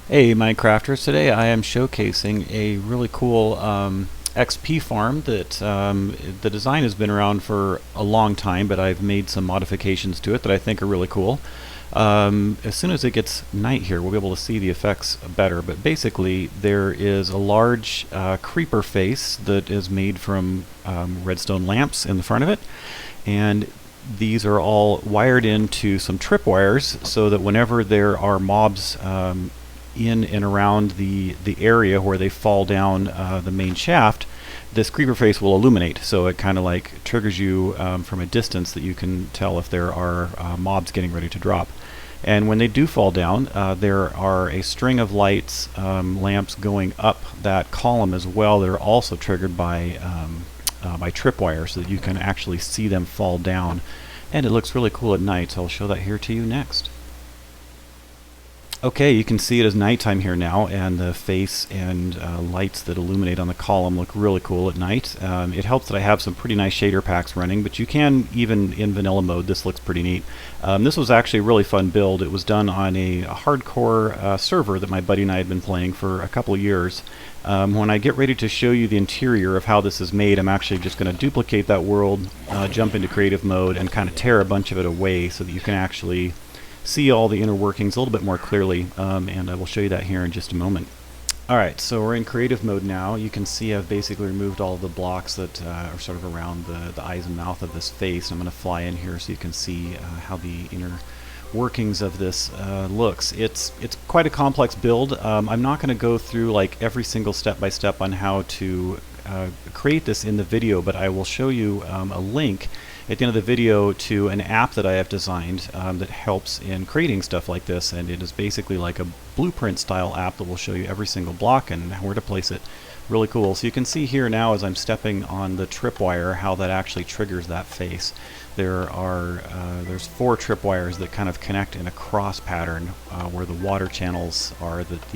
Hey Minecrafters, today I am showcasing a really cool XP farm that the design has been around for a long time, but I've made some modifications to it that I think are really cool. As soon as it gets night here, we'll be able to see the effects better, but basically there is a large creeper face that is made from redstone lamps in the front of it, and these are all wired into some tripwires so that whenever there are mobs in and around the area where they fall down the main shaft, this creeper face will illuminate. So it kind of like triggers you from a distance that you can tell if there are mobs getting ready to drop. And when they do fall down, there are a string of lights, lamps going up that column as well that are also triggered by tripwire so that you can actually see them fall down. And it looks really cool at night, so I'll show that here to you next. Okay, you can see it as nighttime here now, and the face and lights that illuminate on the column look really cool at night. It helps that I have some pretty nice shader packs running, but you can, even in vanilla mode, this looks pretty neat. This was actually a really fun build. It was done on a hardcore server that my buddy and I had been playing for a couple of years. When I get ready to show you the interior of how this is made, I'm actually just going to duplicate that world, jump into creative mode, and kind of tear a bunch of it away so that you can actually see all the inner workings a little bit more clearly, and I will show you that here in just a moment. Alright, so we're in creative mode now. You can see I've basically removed all of the blocks that are sort of around the eyes and mouth of this face. I'm going to fly in here so you can see how the inner workings of this looks. It's quite a complex build. I'm not going to go through like every single step by step on how to create this in the video, but I will show you a link at the end of the video to an app that I have designed that helps in creating stuff like this, and it is basically like a blueprint style app that will show you every single block and where to place it. Really cool. So you can see here now as I'm stepping on the tripwire how that actually triggers that face. There's 4 tripwires that kind of connect in a cross pattern where the water channels are that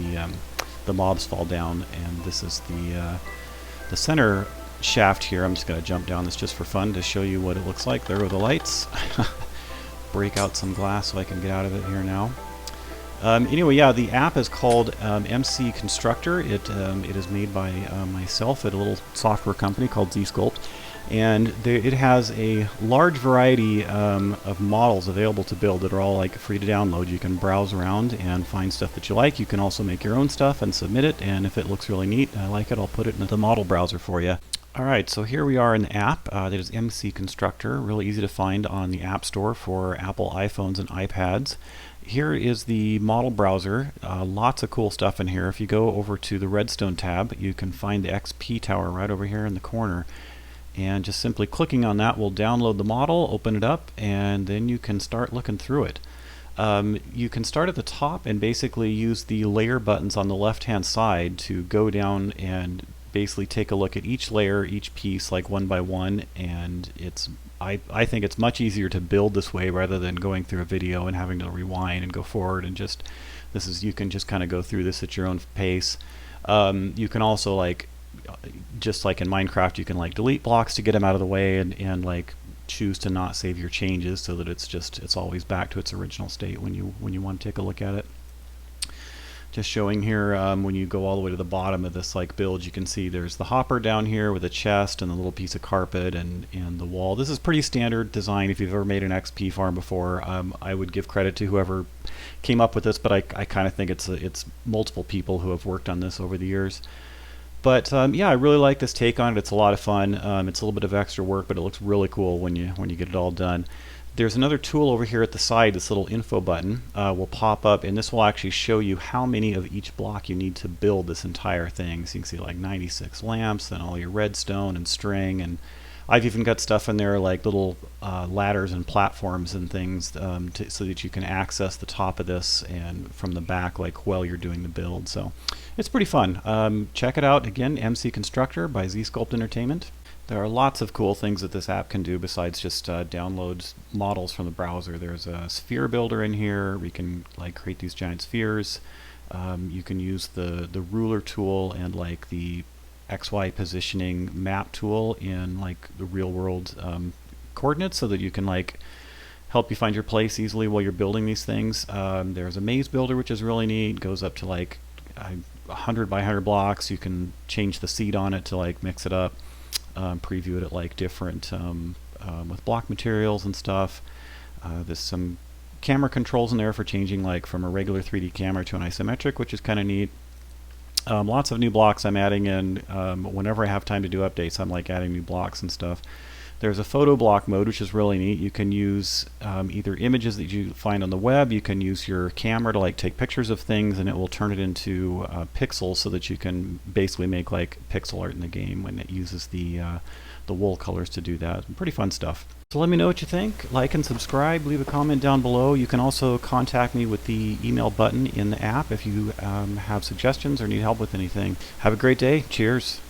the mobs fall down, and this is the center shaft here. I'm just going to jump down this just for fun to show you what it looks like. There are the lights. Break out some glass so I can get out of it here now. Anyway, yeah, the app is called MC Constructor. It is made by myself at a little software company called ZSculpt, and it has a large variety of models available to build that are all like free to download. You can browse around and find stuff that you like. You can also make your own stuff and submit it, and if it looks really neat, I like it, I'll put it in the model browser for you. Alright, so here we are in the app. That is MC Constructor, really easy to find on the App Store for Apple iPhones and iPads. Here is the model browser. Lots of cool stuff in here. If you go over to the Redstone tab, you can find the XP tower right over here in the corner. And just simply clicking on that will download the model, open it up, and then you can start looking through it. You can start at the top and basically use the layer buttons on the left-hand side to go down and basically take a look at each layer, each piece, like one by one, and I think it's much easier to build this way rather than going through a video and having to rewind and go forward, and you can just kind of go through this at your own pace. You can also, like, just like in Minecraft, you can like delete blocks to get them out of the way, and like choose to not save your changes so that it's always back to its original state when you want to take a look at it. Just showing here, when you go all the way to the bottom of this like build, you can see there's the hopper down here with a chest and a little piece of carpet and the wall. This is pretty standard design if you've ever made an XP farm before. I would give credit to whoever came up with this, but I kind of think it's multiple people who have worked on this over the years. But yeah, I really like this take on it. It's a lot of fun. It's a little bit of extra work, but it looks really cool when you get it all done. There's another tool over here at the side. This little info button will pop up, and this will actually show you how many of each block you need to build this entire thing. So you can see like 96 lamps and all your redstone and string, and I've even got stuff in there like little ladders and platforms and things so that you can access the top of this and from the back, like while you're doing the build. So it's pretty fun. Check it out again, MC Constructor by ZSculpt Entertainment. There are lots of cool things that this app can do besides just download models from the browser. There's a sphere builder in here. We can like create these giant spheres. You can use the ruler tool and like the XY positioning map tool in like the real world coordinates so that you can like help you find your place easily while you're building these things. There's a maze builder, which is really neat. Goes up to like 100 by 100 blocks. You can change the seed on it to like mix it up, preview it at like different with block materials and stuff. There's some camera controls in there for changing like from a regular 3D camera to an isometric, which is kind of neat. Lots of new blocks I'm adding in. Whenever I have time to do updates, I'm like adding new blocks and stuff. There's a photo block mode, which is really neat. You can use either images that you find on the web. You can use your camera to like take pictures of things, and it will turn it into pixels, so that you can basically make like pixel art in the game when it uses the wool colors to do that. Pretty fun stuff. So let me know what you think. Like and subscribe. Leave a comment down below. You can also contact me with the email button in the app if you have suggestions or need help with anything. Have a great day. Cheers.